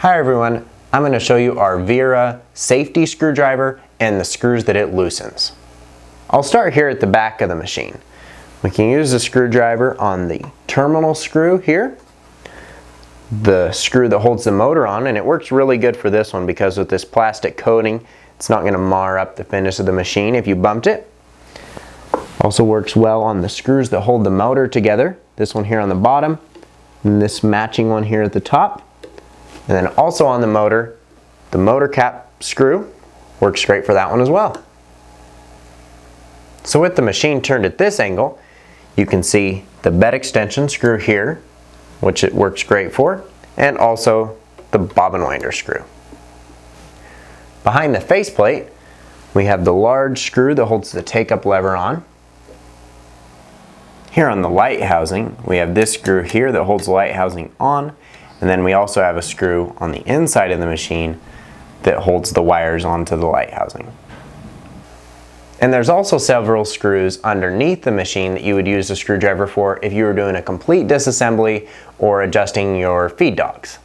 Hi everyone, I'm going to show you our Wera Safety Screwdriver and the screws that it loosens. I'll start here at the back of the machine. We can use the screwdriver on the terminal screw here, the screw that holds the motor on, and it works really good for this one because with this plastic coating it's not going to mar up the finish of the machine if you bumped it. Also works well on the screws that hold the motor together, this one here on the bottom and this matching one here at the top. And then also on the motor cap screw works great for that one as well. So with the machine turned at this angle, you can see the bed extension screw here, which it works great for, and also the bobbin winder screw. Behind the faceplate, we have the large screw that holds the take-up lever on. Here on the light housing, we have this screw here that holds the light housing on, and then we also have a screw on the inside of the machine that holds the wires onto the light housing. And there's also several screws underneath the machine that you would use a screwdriver for if you were doing a complete disassembly or adjusting your feed dogs.